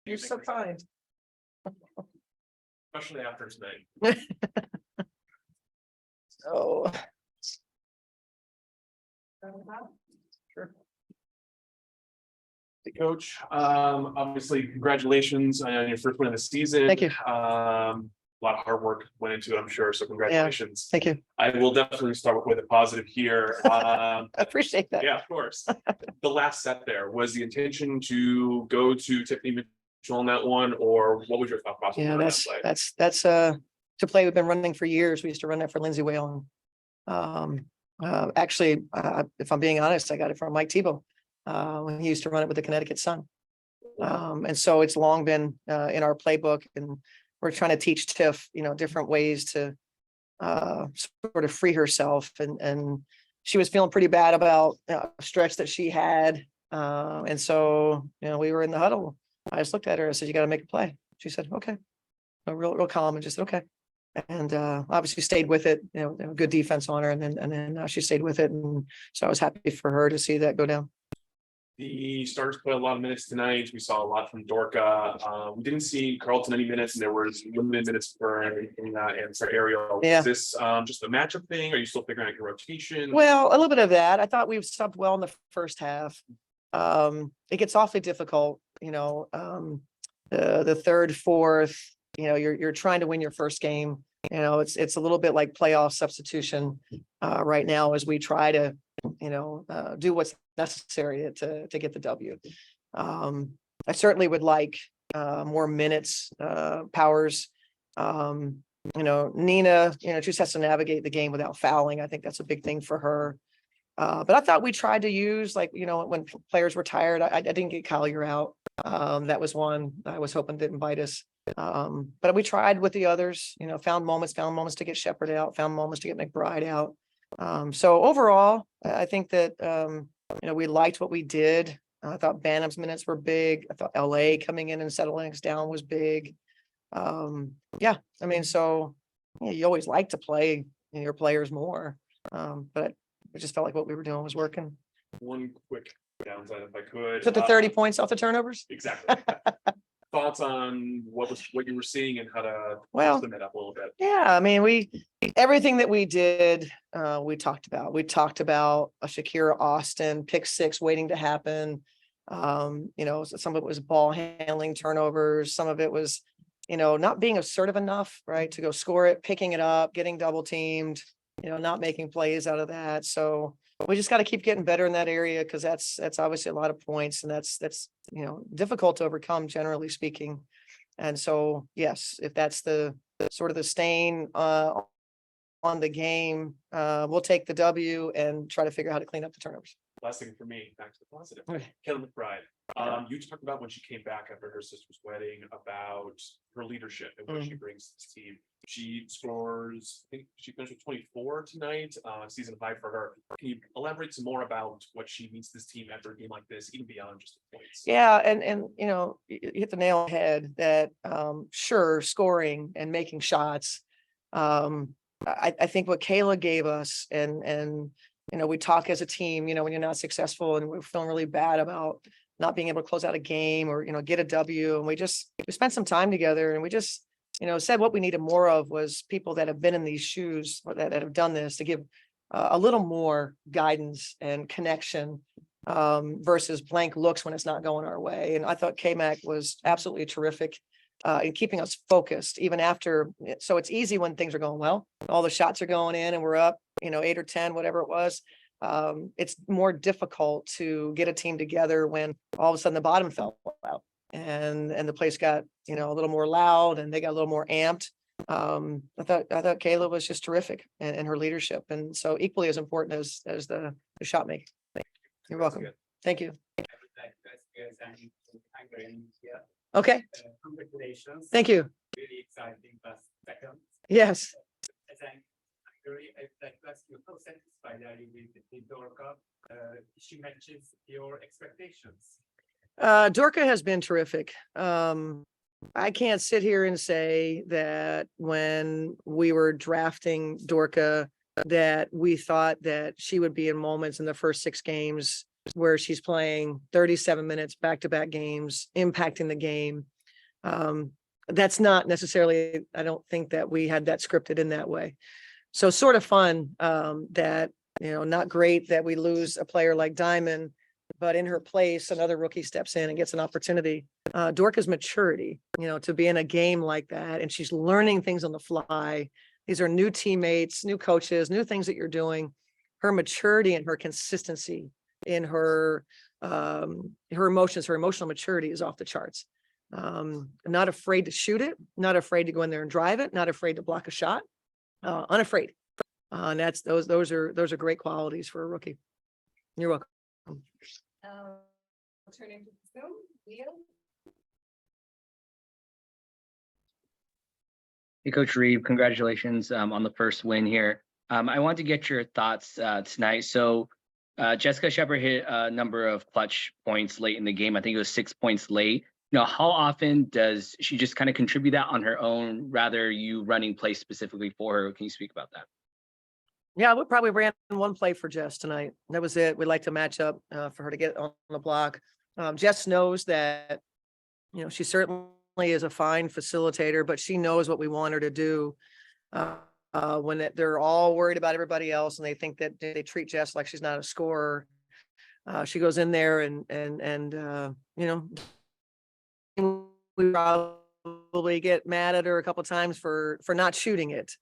You're so kind. Especially after tonight. So. Sure. Hey, Coach, obviously, congratulations on your first win of the season. Thank you. A lot of hard work went into it, I'm sure. So congratulations. Thank you. I will definitely start with a positive here. I appreciate that. Yeah, of course. The last set there, was the intention to go to Tiffany Mitchell on that one, or what was your thought process? Yeah, on that play? that's to play we've been running for years. We used to run that for Lindsay Whalen. Actually, if I'm being honest, I got it from Mike Tebow when he used to run it with the Connecticut Sun. And so it's long been in our playbook, and we're trying to teach Tiff, different ways to sort of free herself. And she was feeling pretty bad about a stretch that she had. And so, we were in the huddle. I just looked at her and said, "You got to make a play." She said, "Okay." Real calm, and just said, "Okay." And obviously stayed with it, good defense on her. And then she stayed with it. And so I was happy for her to see that go down. The starters played a lot of minutes tonight. We saw a lot from Dorka. We didn't see Carlton any minutes, and there was limited minutes for Ariel. Yeah. Is this just a matchup thing? Are you still figuring out your rotation? Well, a little bit of that. I thought we subbed well in the first half. It gets awfully difficult, the third, fourth, you're trying to win your first game. It's a little bit like playoff substitution right now as we try to, do what's necessary to get the W. I certainly would like more minutes, Powers. Nina, just has to navigate the game without fouling. I think that's a big thing for her. But I thought we tried to use, when players were tired, I didn't get Collier out. That was one I was hoping didn't bite us. But we tried with the others, found moments to get Shepard out, found moments to get McBride out. So overall, I think that, we liked what we did. I thought Banham's minutes were big. I thought LA coming in and settling us down was big. So you always like to play your players more. But I just felt like what we were doing was working. One quick downside, if I could. Took the 30 points off the turnovers. Exactly. Thoughts on what you were seeing and how to limit it up a little bit? Yeah, everything that we did, we talked about. We talked about a Shakira Austin pick six waiting to happen. Some of it was ball handling, turnovers. Some of it was, not being assertive enough, right, to go score it, picking it up, getting double teamed, not making plays out of that. So we just got to keep getting better in that area, because that's obviously a lot of points, and that's difficult to overcome, generally speaking. And so, yes, if that's the sort of the stain on the game, we'll take the W and try to figure out how to clean up the turnovers. Last thing for me, back to the positive. Okay. Kelly McBride. You talked about when she came back after her sister's wedding about her leadership and what she brings to this team. She scores, I think she finished with 24 tonight, season high for her. Can you elaborate some more about what she means to this team after a game like this, even beyond just the points? Yeah, and you hit the nail on the head that sure, scoring and making shots. I think what Kayla gave us, and we talk as a team, when you're not successful and we're feeling really bad about not being able to close out a game or, get a W. And we spent some time together, and we just, said what we needed more of was people that have been in these shoes, or that have done this, to give a little more guidance and connection versus blank looks when it's not going our way. And I thought K-Mac was absolutely terrific in keeping us focused even after. So it's easy when things are going well, all the shots are going in and we're up, 8 or 10, whatever it was. It's more difficult to get a team together when all of a sudden the bottom fell out and the place got, a little more loud and they got a little more amped. I thought Kayla was just terrific in her leadership. And so equally as important as the shot making. You're welcome. Thank you. Okay. Congratulations. Thank you. Really exciting last second. Yes. As I'm Hungary, I'd like to ask you, how satisfied are you with Dorka? She matches your expectations. Dorka has been terrific. I can't sit here and say that when we were drafting Dorka that we thought that she would be in moments in the first 6 games where she's playing 37 minutes back-to-back games, impacting the game. That's not necessarily, I don't think that we had that scripted in that way. So sort of fun, that, not great that we lose a player like Diamond, but in her place, another rookie steps in and gets an opportunity. Dorca's maturity, to be in a game like that, and she's learning things on the fly. These are new teammates, new coaches, new things that you're doing. Her maturity and her consistency in her emotions, her emotional maturity is off the charts. Not afraid to shoot it, not afraid to go in there and drive it, not afraid to block a shot, unafraid. And that's those are great qualities for a rookie. You're welcome. Turning to Zoom, Leo. Hey, Coach Reeve, congratulations on the first win here. I want to get your thoughts tonight. So Jessica Shepard hit a number of clutch points late in the game. I think it was 6 points late. How often does she just kind of contribute that on her own, rather you running plays specifically for her? Can you speak about that? Yeah, we probably ran one play for Jess tonight. That was it. We like to match up for her to get on the block. Jess knows that, she certainly is a fine facilitator, but she knows what we want her to do. When they're all worried about everybody else and they think that they treat Jess like she's not a scorer, she goes in there and we probably get mad at her a couple of times for not shooting it.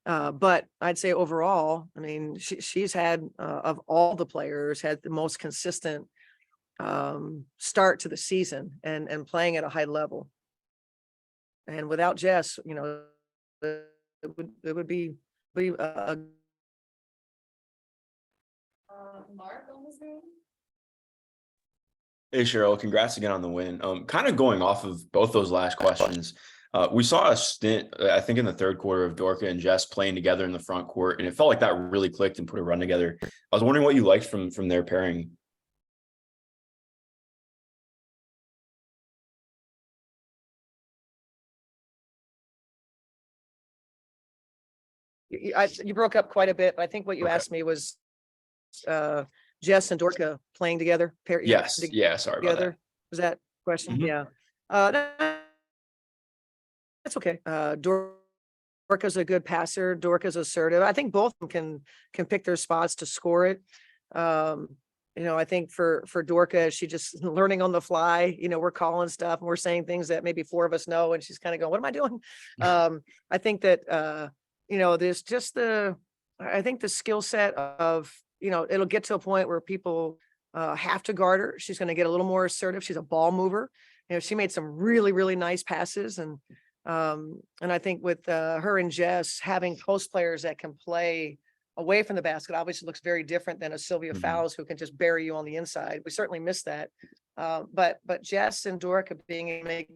But I'd say overall, I mean, she's had, of all the players, had the most consistent start to the season and playing at a high level. And without Jess, it would be Mark on the Zoom. Hey, Cheryl, congrats again on the win. Kind of going off of both those last questions, we saw a stint, I think in the third quarter, of Dorca and Jess playing together in the front court, and it felt like that really clicked and put a run together. I was wondering what you liked from their pairing. you broke up quite a bit, but I think what you Okay. asked me was Jess and Dorca playing together. Yes. Yeah. Sorry about Together. that. Was that question? Mhm. Yeah. That's okay. Dorca's a good passer. Dorca's assertive. I think both of them can pick their spots to score it. I think for Dorca, she just learning on the fly. We're calling stuff and we're saying things that maybe four of us know, and she's kind of going, "What am I doing?" I think that there's just I think the skill set of it'll get to a point where people have to guard her. She's going to get a little more assertive. She's a ball mover. She made some really, really nice passes. And I think with her and Jess having post players that can play away from the basket, obviously looks very different than a Sylvia Mhm. Fowles who can just bury you on the inside. We certainly miss that. But Jess and Dorca being able to make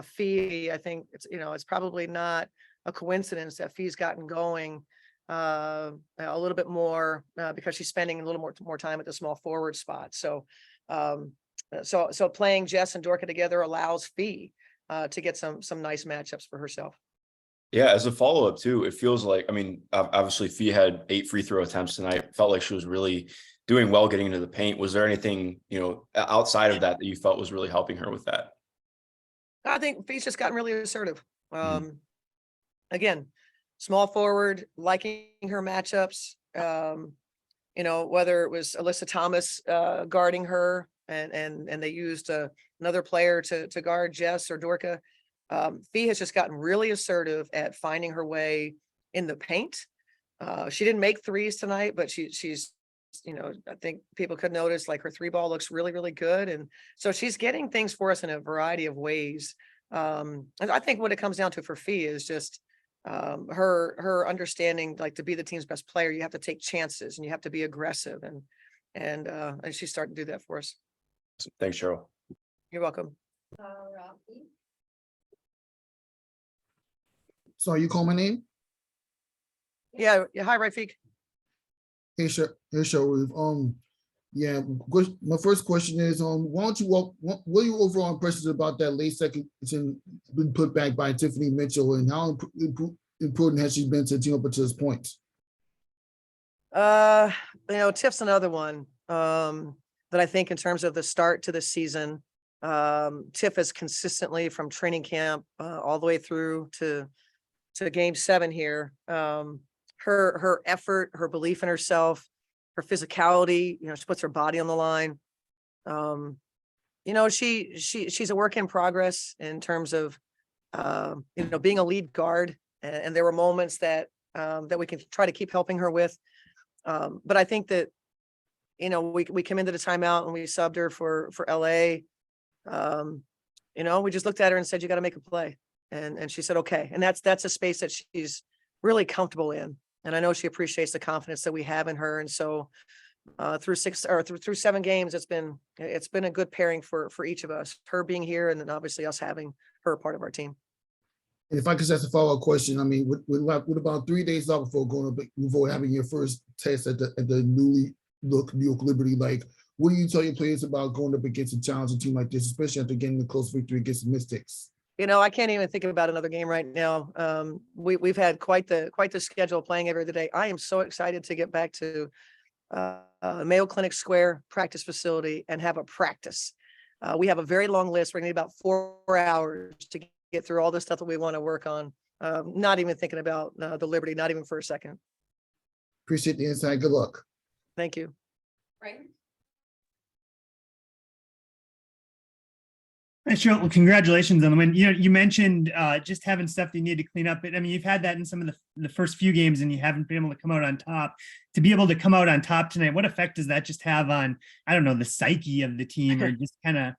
Fee, I think it's probably not a coincidence that Fee's gotten going a little bit more because she's spending a little more time at the small forward spot. So playing Jess and Dorca together allows Fee to get some nice matchups for herself. Yeah, as a follow-up too, it feels like, I mean, obviously Fee had 8 free throw attempts tonight. Felt like she was really doing well getting into the paint. Was there anything, outside of that you felt was really helping her with that? I think Fee's just gotten really assertive. Mhm. Again, small forward, liking her matchups. Whether it was Alyssa Thomas guarding her and they used another player to guard Jess or Dorca. Fee has just gotten really assertive at finding her way in the paint. She didn't make threes tonight, but she's I think people could notice like her 3-ball looks really, really good. And so she's getting things for us in a variety of ways. And I think what it comes down to for Fee is just her understanding, like to be the team's best player, you have to take chances and you have to be aggressive. And she's starting to do that for us. Thanks, Cheryl. You're welcome. Rafi. So you call my name? Yeah. Hi, Rafiq. Hey, Cheryl Reeve. Yeah. My first question is, why don't you what are your overall impressions about that late second been put back by Tiffany Mitchell, and how important has she been to the team up to this point? Tiff's another one. The But I think in terms of the start to the season, Tiff has consistently from training camp all the way through to game 7 here. Her effort, her belief in herself, her physicality, she puts her body on the line. She's a work in progress in terms of being a lead guard, and there were moments that we can try to keep helping her with. But I think that we come into the timeout and we subbed her for LA. We just looked at her and said, you got to make a play. And she said, okay. And that's a space that she's really comfortable in. And I know she appreciates the confidence that we have in her. And so through 7 games, it's been a good pairing for each of us, her being here and then obviously us having her part of our team. And if I could ask a follow-up question, I mean, with about 3 days off before having your first test at the New York Liberty, like, what do you tell your players about going up against a challenging team like this, especially after getting a close victory against the Mystics? I can't even think about another game right now. We've had quite the schedule playing every other day. I am so excited to get back to Mayo Clinic Square practice facility and have a practice. We have a very long list. We're gonna need about 4 hours to get through all the stuff that we want to work on. Not even thinking about the Liberty, not even for a second. Appreciate the insight. Good luck. Thank you. Right. Hey, Cheryl, well, congratulations on the win. You mentioned just having stuff that you need to clean up. But I mean, you've had that in some of the first few games and you haven't been able to come out on top. To be able to come out on top tonight, what effect does that just have on, I don't know, the psyche of the team or just kind of,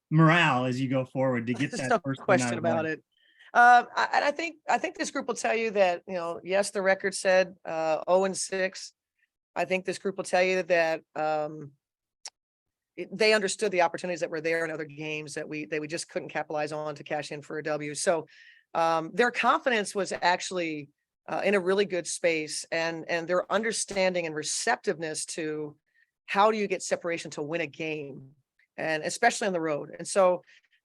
morale as you go forward to get There's that no first question about it. I think this group will tell you that, yes, the record said 0-6. I think this group will tell you that they understood the opportunities that were there in other games that we just couldn't capitalize on to cash in for a W. So their confidence was actually in a really good space, and their understanding and receptiveness to how do you get separation to win a game, and especially on the road. And so,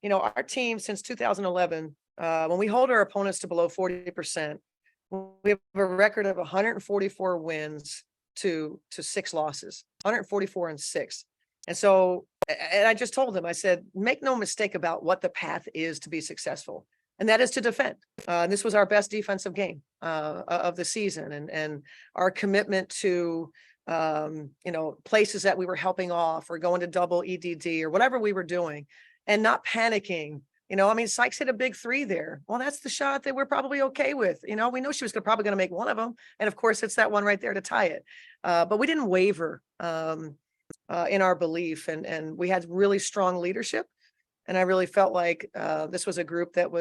our team since 2011, when we hold our opponents to below 40%, we have a record of 144 wins to 6 losses, 144-6. And so, and I just told him, I said, make no mistake about what the path is to be successful. And that is to defend. And this was our best defensive game of the season. And our commitment to, places that we were helping off or going to double EDD or whatever we were doing and not panicking. Sykes hit a big 3 there. Well, that's the shot that we're probably okay with. We know she was probably going to make one of them. And of course, it's that one right there to tie it. But we didn't waver in our belief, and we had really strong leadership. And I really felt like this was a group that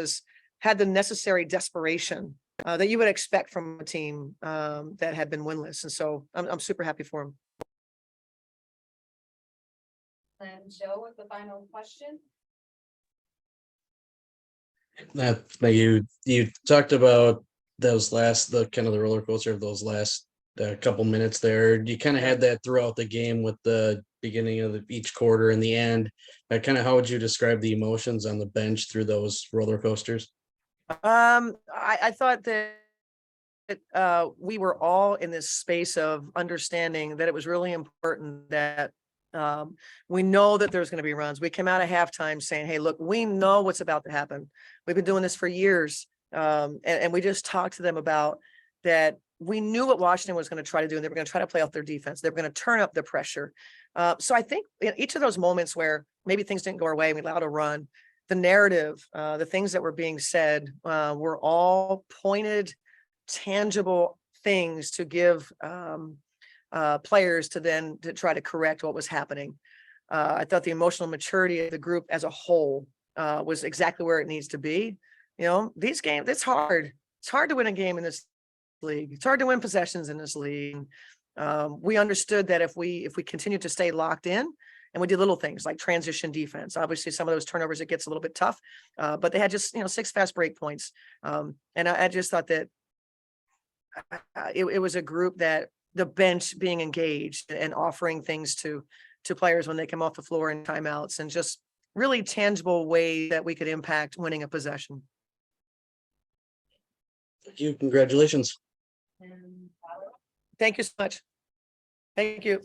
had the necessary desperation that you would expect from a team that had been winless. And so I'm super happy for them. And Joe with the final question. That you talked about the kind of the roller coaster of those last couple minutes there. You kind of had that throughout the game with the beginning of each quarter and the end. Kind of how would you describe the emotions on the bench through those roller coasters? I thought that we were all in this space of understanding that it was really important that we know that there's going to be runs. We came out of halftime saying, hey, look, we know what's about to happen. We've been doing this for years. And we just talked to them about that. We knew what Washington was going to try to do, and they were going to try to play out their defense. They were going to turn up the pressure. So I think in each of those moments where maybe things didn't go our way and we allowed a run, the narrative, the things that were being said were all pointed, tangible things to give players to try to correct what was happening. I thought the emotional maturity of the group as a whole was exactly where it needs to be. These games, it's hard. It's hard to win a game in this league. It's hard to win possessions in this league. We understood that if we continue to stay locked in and we did little things like transition defense, obviously some of those turnovers, it gets a little bit tough, but they had just, 6 fast break points. And I just thought that it was a group that the bench being engaged and offering things to players when they come off the floor in timeouts, and just really tangible way that we could impact winning a possession. Thank you. Congratulations. And Thank you so much. Thank you.